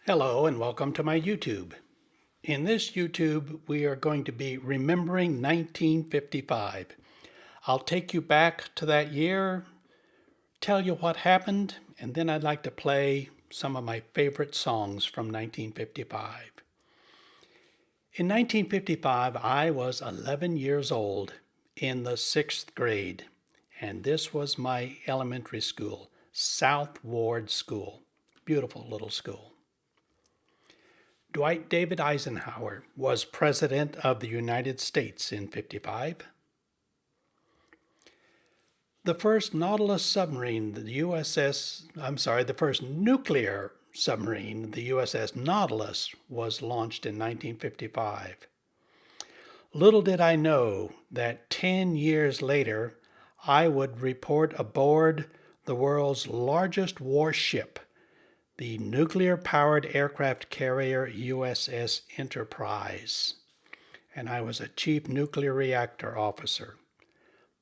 Hello and welcome to my YouTube. In this YouTube, we are going to be remembering 1955. I'll take you back to that year, tell you what happened, and then I'd like to play some of my favorite songs from 1955. In 1955, I was 11 years old in the 6th grade, and this was my elementary school, South Ward School. Beautiful little school. Dwight David Eisenhower was President of the United States in 55. The first Nautilus submarine, the first nuclear submarine, the USS Nautilus, was launched in 1955. Little did I know that 10 years later, I would report aboard the world's largest warship, the nuclear-powered aircraft carrier USS Enterprise, and I was a chief nuclear reactor officer.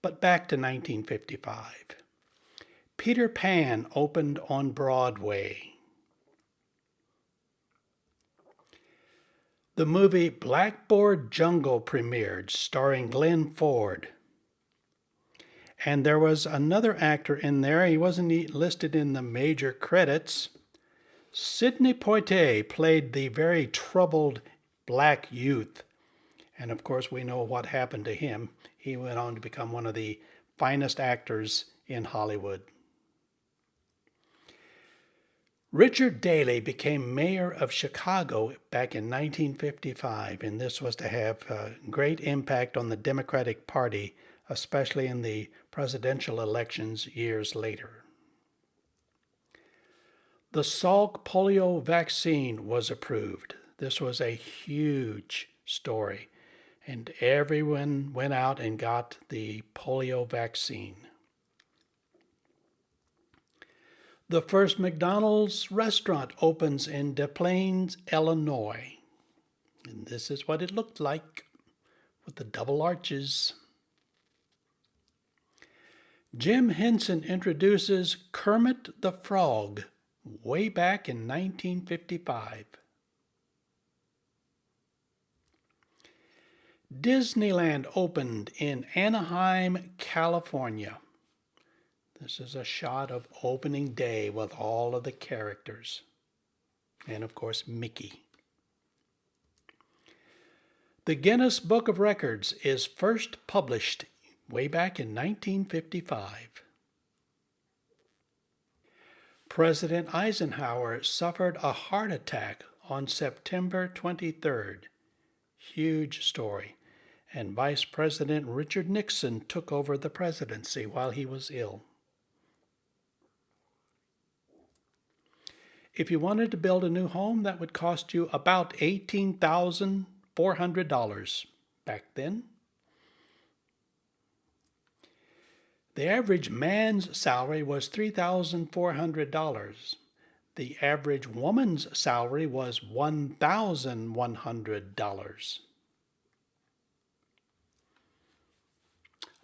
But back to 1955. Peter Pan opened on Broadway. The movie Blackboard Jungle premiered, starring Glenn Ford. And there was another actor in there. He wasn't listed in the major credits. Sidney Poitier played the very troubled black youth. And of course, we know what happened to him. He went on to become one of the finest actors in Hollywood. Richard Daley became mayor of Chicago back in 1955, and this was to have a great impact on the Democratic Party, especially in the presidential elections years later. The Salk polio vaccine was approved. This was a huge story, and everyone went out and got the polio vaccine. The first McDonald's restaurant opens in Des Plaines, Illinois. And this is what it looked like with the double arches. Jim Henson introduces Kermit the Frog way back in 1955. Disneyland opened in Anaheim, California. This is a shot of opening day with all of the characters. And of course, Mickey. The Guinness Book of Records is first published way back in 1955. President Eisenhower suffered a heart attack on September 23rd. Huge story. And Vice President Richard Nixon took over the presidency while he was ill. If you wanted to build a new home, that would cost you about $18,400 back then. The average man's salary was $3,400. The average woman's salary was $1,100.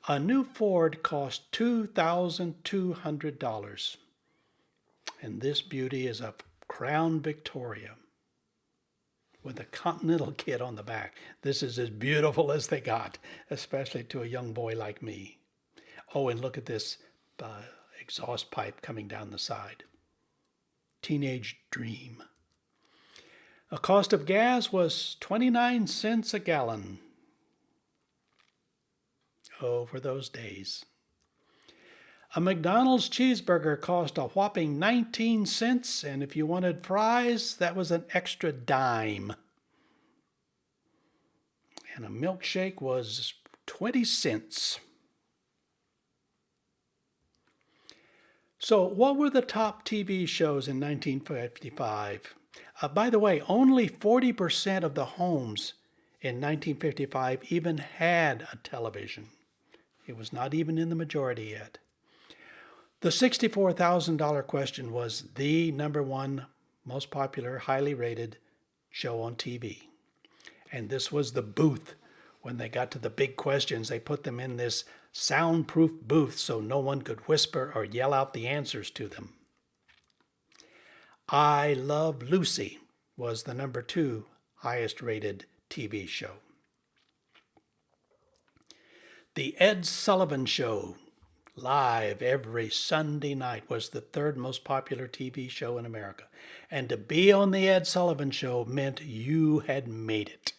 A new Ford cost $2,200. And this beauty is a Crown Victoria with a Continental kit on the back. This is as beautiful as they got, especially to a young boy like me. Oh, and look at this exhaust pipe coming down the side. Teenage dream. A cost of gas was 29 cents a gallon. Oh, for those days. A McDonald's cheeseburger cost a whopping 19 cents, and if you wanted fries, that was an extra dime. And a milkshake was 20 cents. So what were the top TV shows in 1955? By the way, only 40% of the homes in 1955 even had a television. It was not even in the majority yet. The $64,000 question was the number one most popular, highly rated show on TV. And this was the booth. When they got to the big questions, they put them in this soundproof booth so no one could whisper or yell out the answers to them. I Love Lucy was the number 2 highest rated TV show. The Ed Sullivan Show, live every Sunday night, was the 3rd most popular TV show in America. And to be on the Ed Sullivan Show meant you had made it.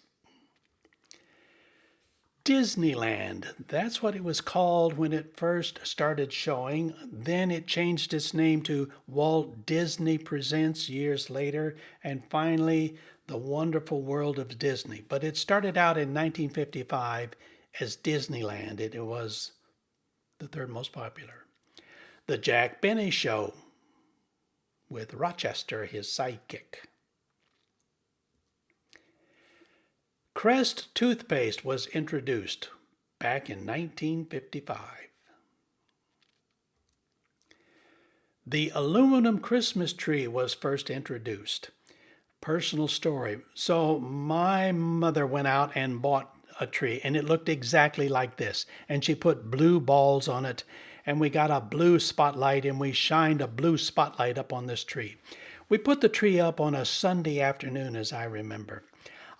Disneyland, that's what it was called when it first started showing. Then it changed its name to Walt Disney Presents years later, and finally The Wonderful World of Disney. But it started out in 1955 as Disneyland. It was the 3rd most popular. The Jack Benny Show with Rochester, his sidekick. Crest toothpaste was introduced back in 1955. The aluminum Christmas tree was first introduced. Personal story. So my mother went out and bought a tree, and it looked exactly like this. And she put blue balls on it, and we got a blue spotlight, and we shined a blue spotlight up on this tree. We put the tree up on a Sunday afternoon, as I remember.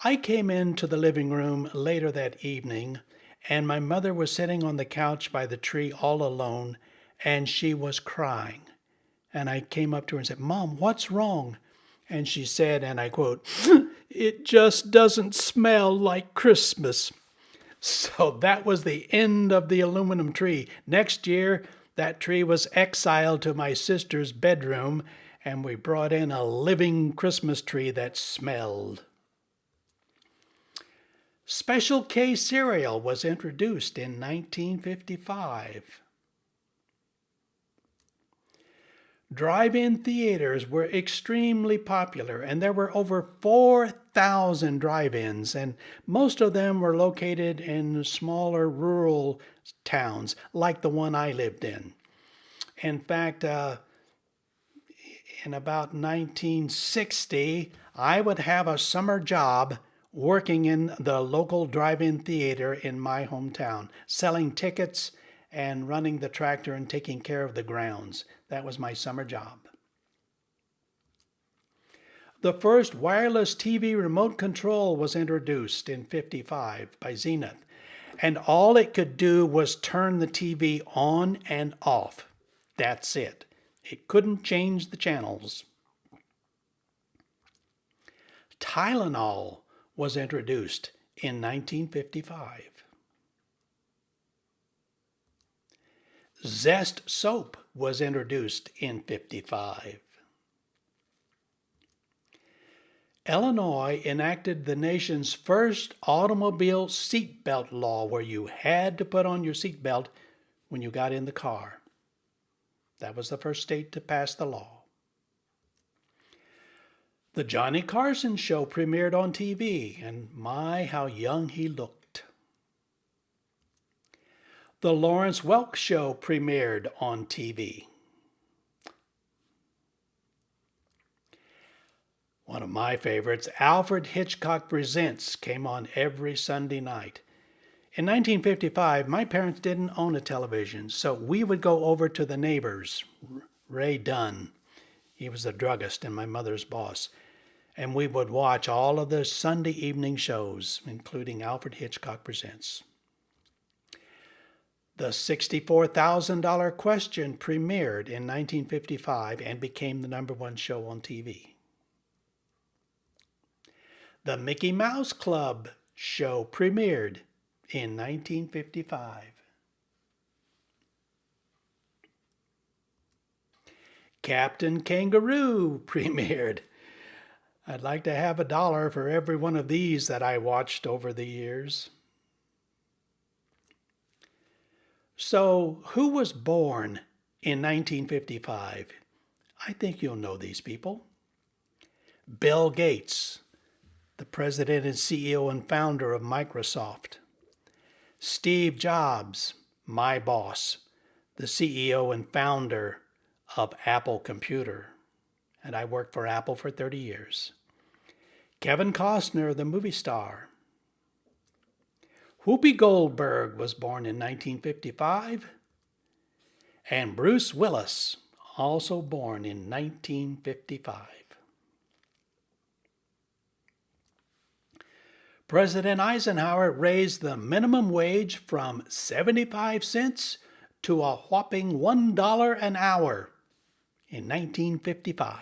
I came into the living room later that evening, and my mother was sitting on the couch by the tree all alone, and she was crying. And I came up to her and said, "Mom, what's wrong?" And she said, and I quote, "It just doesn't smell like Christmas." So that was the end of the aluminum tree. Next year, that tree was exiled to my sister's bedroom, and we brought in a living Christmas tree that smelled. Special K cereal was introduced in 1955. Drive-in theaters were extremely popular, and there were over 4,000 drive-ins, and most of them were located in smaller rural towns, like the one I lived in. In fact, in about 1960, I would have a summer job working in the local drive-in theater in my hometown, selling tickets and running the tractor and taking care of the grounds. That was my summer job. The first wireless TV remote control was introduced in 55 by Zenith, and all it could do was turn the TV on and off. That's it. It couldn't change the channels. Tylenol was introduced in 1955. Zest soap was introduced in 55. Illinois enacted the nation's first automobile seatbelt law, where you had to put on your seatbelt when you got in the car. That was the first state to pass the law. The Johnny Carson Show premiered on TV, and my, how young he looked. The Lawrence Welk Show premiered on TV. One of my favorites, Alfred Hitchcock Presents, came on every Sunday night. In 1955, my parents didn't own a television, so we would go over to the neighbor's, Ray Dunn. He was the druggist and my mother's boss. And we would watch all of the Sunday evening shows, including Alfred Hitchcock Presents. The $64,000 Question premiered in 1955 and became the #1 show on TV. The Mickey Mouse Club show premiered in 1955. Captain Kangaroo premiered. I'd like to have $1 for every one of these that I watched over the years. So, who was born in 1955? I think you'll know these people. Bill Gates, the president and CEO and founder of Microsoft. Steve Jobs, my boss, the CEO and founder of Apple Computer. And I worked for Apple for 30 years. Kevin Costner, the movie star. Whoopi Goldberg was born in 1955. And Bruce Willis, also born in 1955. President Eisenhower raised the minimum wage from 75 cents to a whopping $1 an hour in 1955.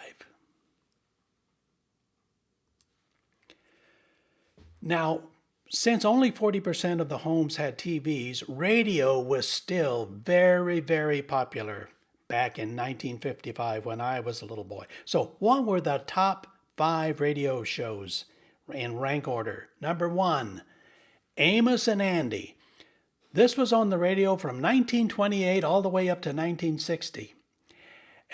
Now, since only 40% of the homes had TVs, radio was still very, very popular back in 1955 when I was a little boy. So what were the top 5 radio shows in rank order? Number 1, Amos and Andy. This was on the radio from 1928 all the way up to 1960.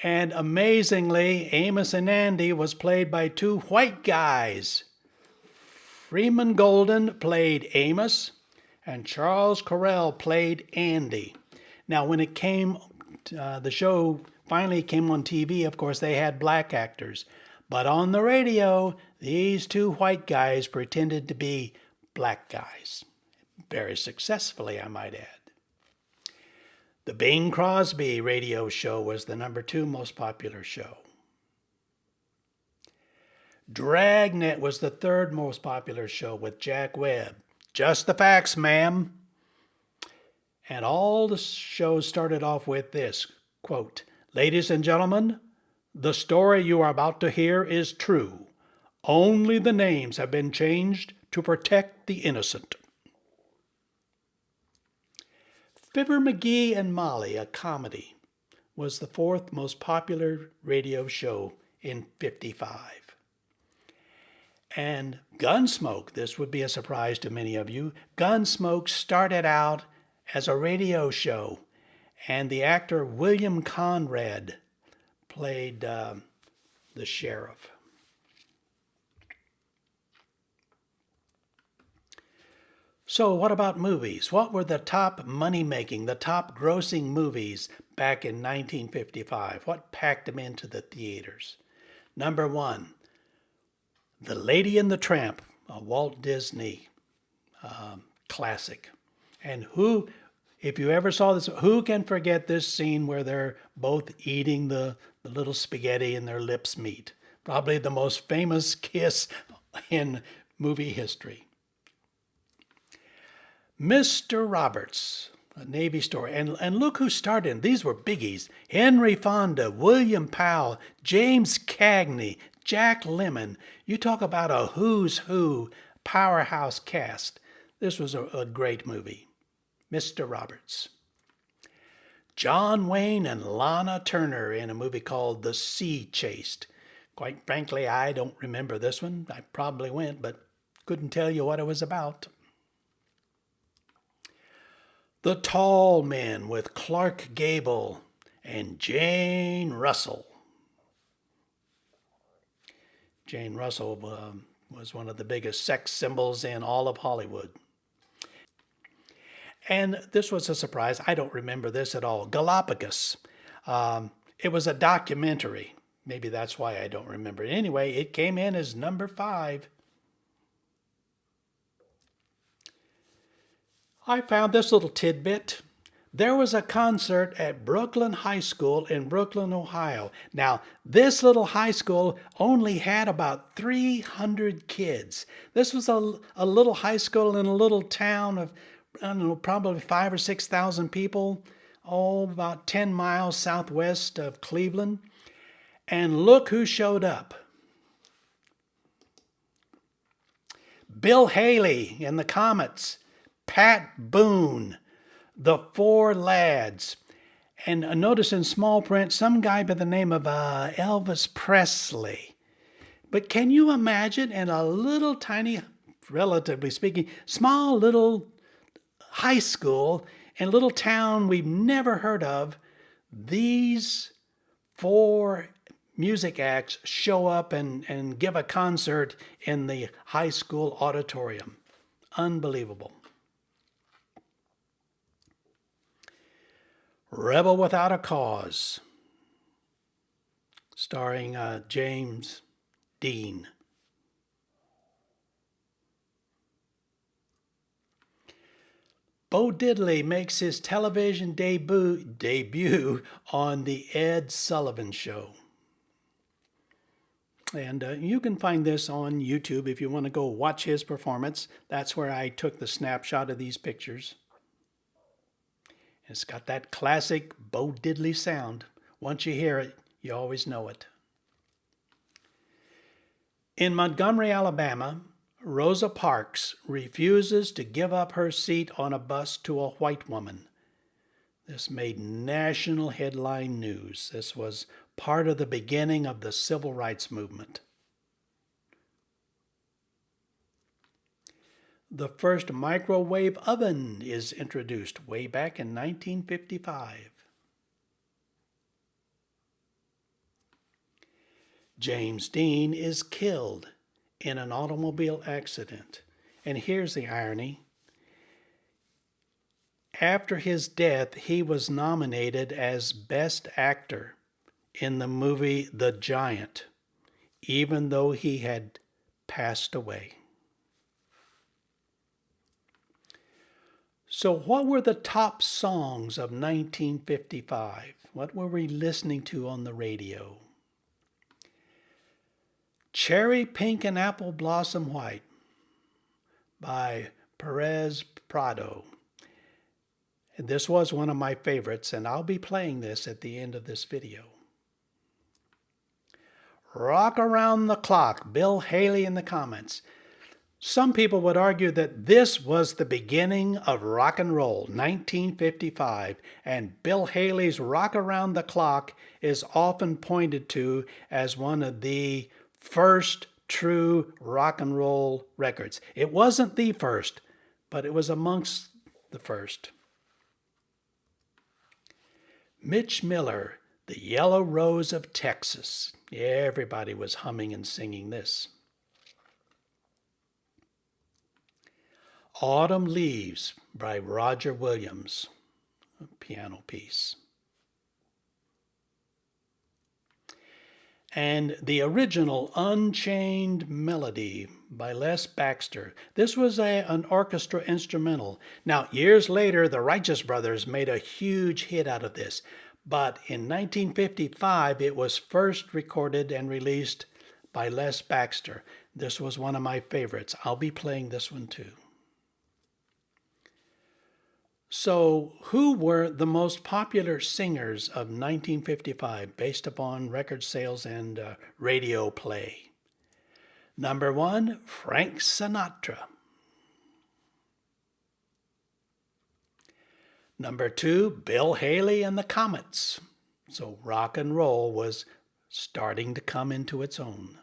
And amazingly, Amos and Andy was played by 2 white guys. Freeman Golden played Amos, and Charles Correll played Andy. Now, when it came, the show finally came on TV, of course, they had black actors. But on the radio, these 2 white guys pretended to be black guys. Very successfully, I might add. The Bing Crosby radio show was the number 2 most popular show. Dragnet was the 3rd most popular show with Jack Webb. Just the facts, ma'am. And all the shows started off with this, quote, "Ladies and gentlemen, the story you are about to hear is true. Only the names have been changed to protect the innocent." Fibber McGee and Molly, a comedy, was the 4th most popular radio show in '55. And Gunsmoke, this would be a surprise to many of you, Gunsmoke started out as a radio show, and the actor William Conrad played the sheriff. So what about movies? What were the top money-making, the top grossing movies back in 1955? What packed them into the theaters? Number 1, The Lady and the Tramp, a Walt Disney classic. And who, if you ever saw this, who can forget this scene where they're both eating the little spaghetti and their lips meet? Probably the most famous kiss in movie history. Mr. Roberts, a Navy story. And look who starred in. These were biggies. Henry Fonda, William Powell, James Cagney, Jack Lemmon. You talk about a who's who powerhouse cast. This was a great movie. Mr. Roberts. John Wayne and Lana Turner in a movie called The Sea Chased. Quite frankly, I don't remember this one. I probably went, but couldn't tell you what it was about. The Tall Men with Clark Gable and Jane Russell. Jane Russell was one of the biggest sex symbols in all of Hollywood. And this was a surprise. I don't remember this at all. Galapagos. It was a documentary. Maybe that's why I don't remember it. Anyway, it came in as number 5. I found this little tidbit. There was a concert at Brooklyn High School in Brooklyn, Ohio. Now, this little high school only had about 300 kids. This was a little high school in a little town of, I don't know, probably 5,000 or 6,000 people, about 10 miles southwest of Cleveland. And look who showed up. Bill Haley and the Comets, Pat Boone, the Four Lads, and notice in small print some guy by the name of Elvis Presley. But can you imagine in a little tiny, relatively speaking, small little high school in a little town we've never heard of, these 4 music acts show up and give a concert in the high school auditorium. Unbelievable. Rebel Without a Cause, starring James Dean. Bo Diddley makes his television debut on The Ed Sullivan Show. And you can find this on YouTube if you want to go watch his performance. That's where I took the snapshot of these pictures. It's got that classic Bo Diddley sound. Once you hear it, you always know it. In Montgomery, Alabama, Rosa Parks refuses to give up her seat on a bus to a white woman. This made national headline news. This was part of the beginning of the civil rights movement. The first microwave oven is introduced way back in 1955. James Dean is killed in an automobile accident. And here's the irony. After his death, he was nominated as Best Actor in the movie The Giant, even though he had passed away. So what were the top songs of 1955? What were we listening to on the radio? Cherry Pink and Apple Blossom White by Perez Prado. This was one of my favorites, and I'll be playing this at the end of this video. Rock Around the Clock, Bill Haley in the comments. Some people would argue that this was the beginning of rock and roll, 1955, and Bill Haley's Rock Around the Clock is often pointed to as one of the first true rock and roll records. It wasn't the first, but it was amongst the first. Mitch Miller, The Yellow Rose of Texas. Everybody was humming and singing this. Autumn Leaves by Roger Williams, a piano piece. And the original Unchained Melody by Les Baxter. This was an orchestra instrumental. Now, years later, the Righteous Brothers made a huge hit out of this. But in 1955, it was first recorded and released by Les Baxter. This was one of my favorites. I'll be playing this one too. So, who were the most popular singers of 1955 based upon record sales and radio play? Number 1, Frank Sinatra. Number 2, Bill Haley and the Comets. So rock and roll was starting to come into its own.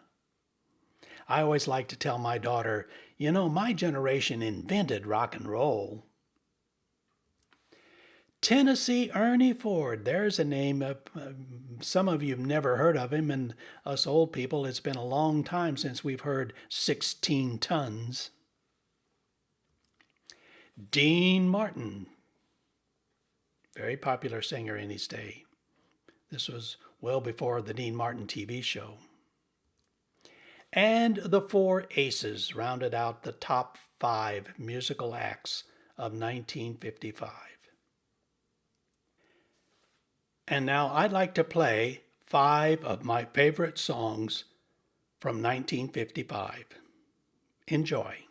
I always like to tell my daughter, you know, my generation invented rock and roll. Tennessee Ernie Ford, there's a name. Some of you have never heard of him, and us old people, it's been a long time since we've heard 16 Tons. Dean Martin, very popular singer in his day. This was well before the Dean Martin TV show. And the Four Aces rounded out the top 5 musical acts of 1955. And now I'd like to play 5 of my favorite songs from 1955. Enjoy.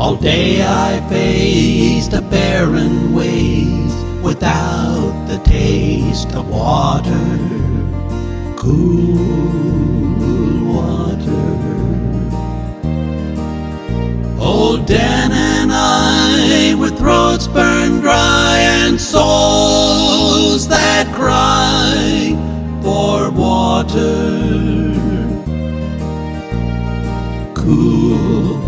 All day I paced a barren waste without the taste of water, cool water. Old Dan and I, with throats burned dry and souls that cry for water, cool,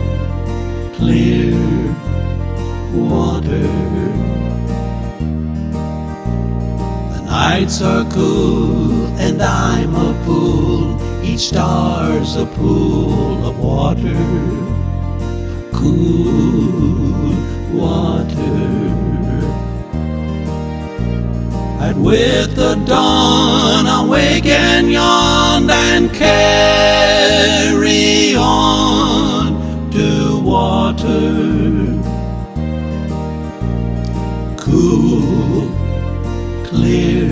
clear water. The nights are cool and I'm a fool, each star's a pool of water, cool water. And with the dawn I'll wake and yawn and carry on to water, cool, clear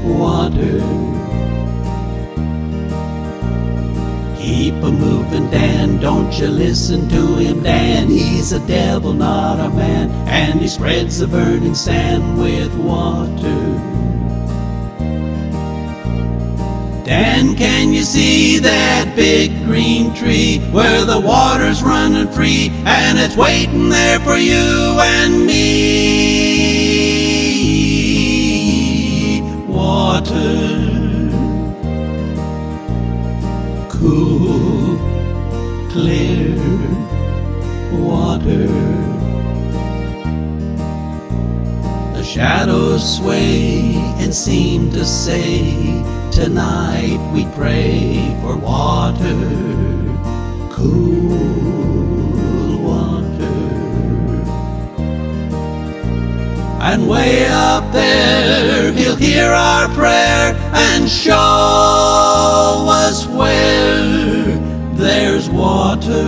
water. Keep a moving, Dan, don't you listen to him, Dan. He's a devil, not a man, and he spreads the burning sand with water. Dan, can you see that big green tree where the water's running free and it's waiting there for you and me? Water, cool, clear water. The shadows sway and seem to say, tonight we pray for water, cool water. And way up there he'll hear our prayer and show us where there's water,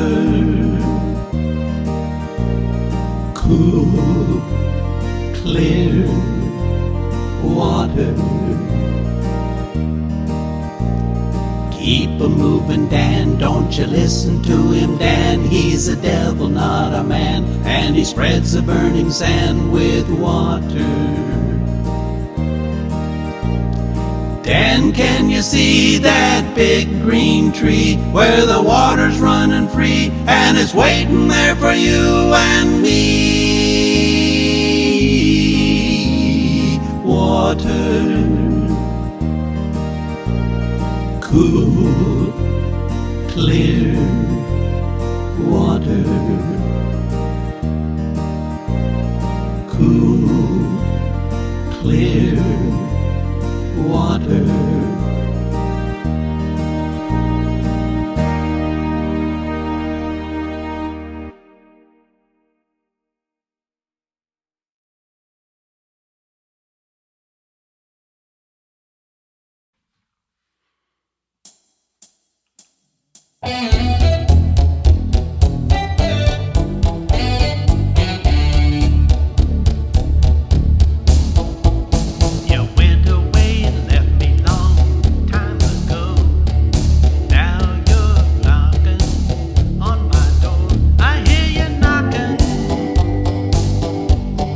cool, clear water. Keep a moving, Dan, don't you listen to him, Dan. He's a devil, not a man, and he spreads the burning sand with water. Dan, can you see that big green tree where the water's running free and it's waiting there for you and me? Water, cool, clear water, cool, clear water. You went away and left me long time ago. Now you're knocking on my door. I hear you knocking,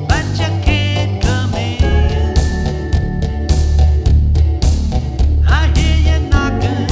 but you can't come in. I hear you knocking,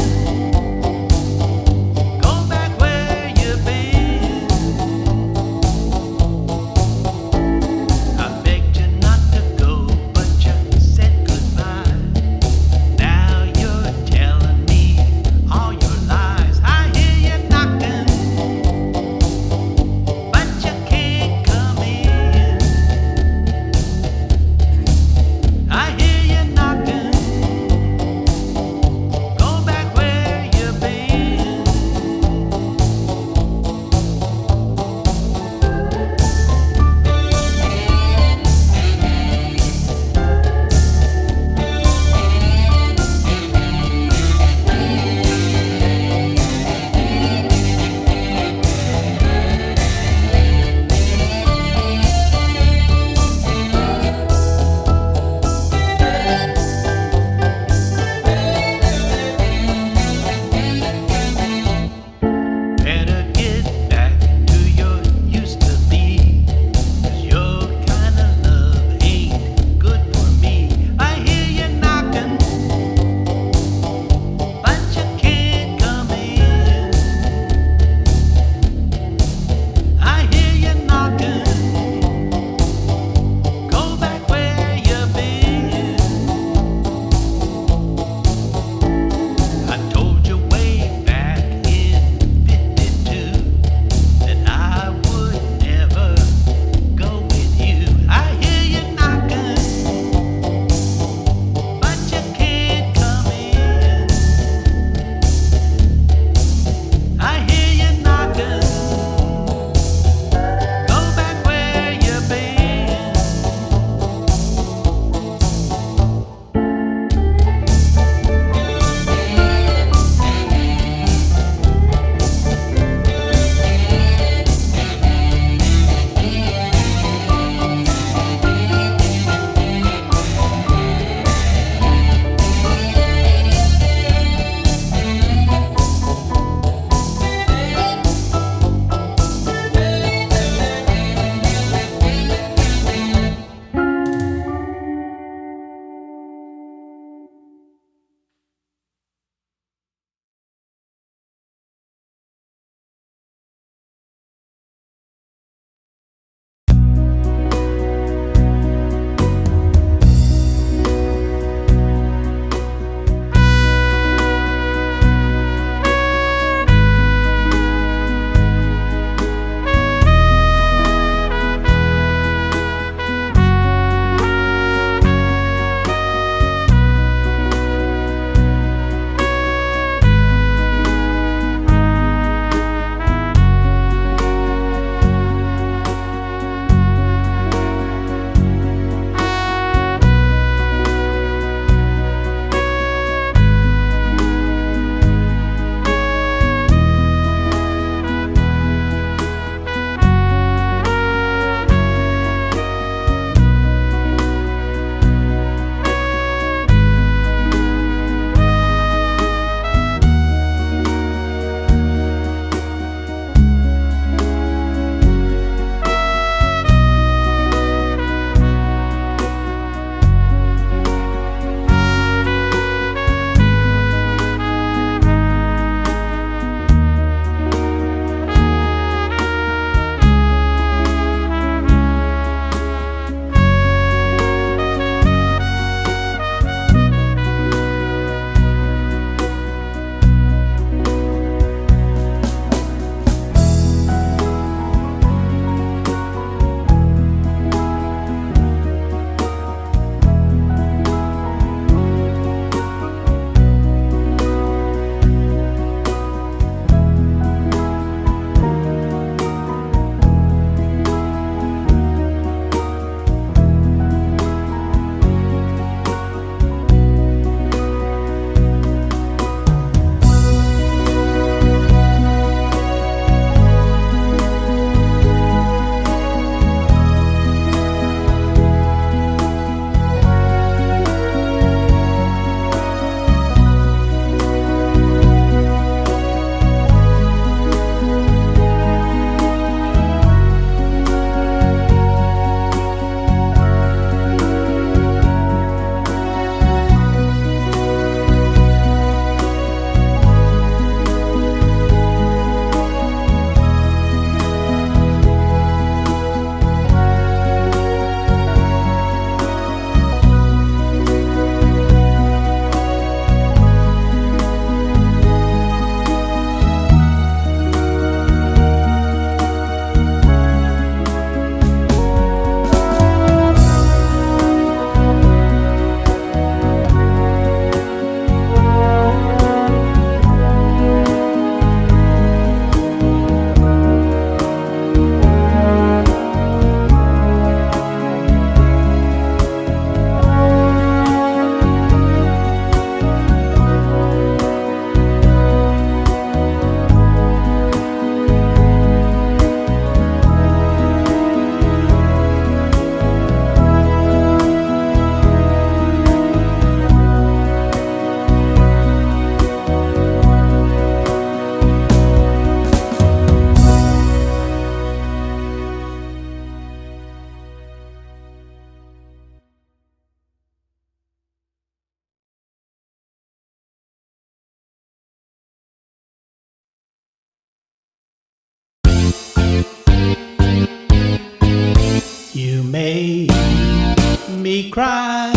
me cry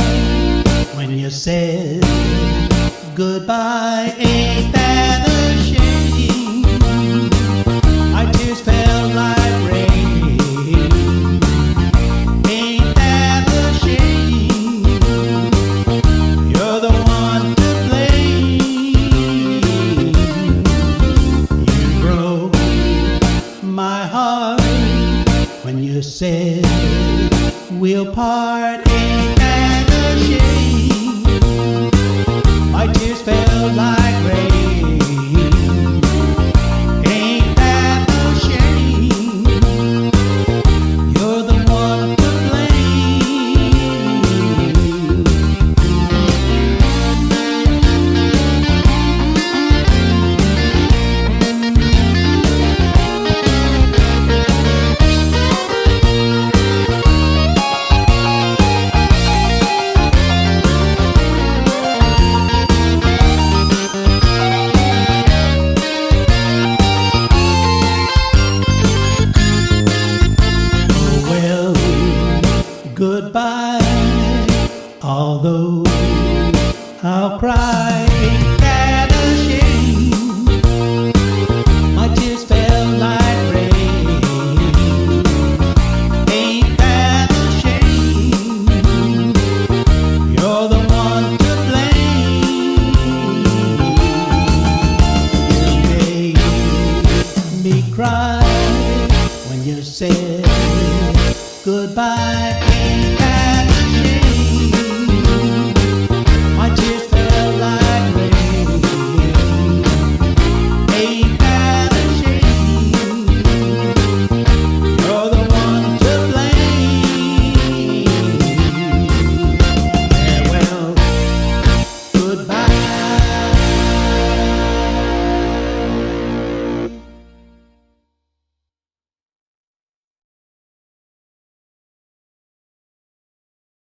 when you said goodbye. Ain't that a shame? My tears fell like rain. Ain't that a shame? You're the one to blame. You broke my heart when you said we'll part. Ain't that a shame? My tears fell like rain. Ain't that a shame? You're the one to goodbye, although I'll cry. Ain't that a shame? My tears fell like rain. Ain't that a shame? You're the one to blame. You made me cry when you said goodbye.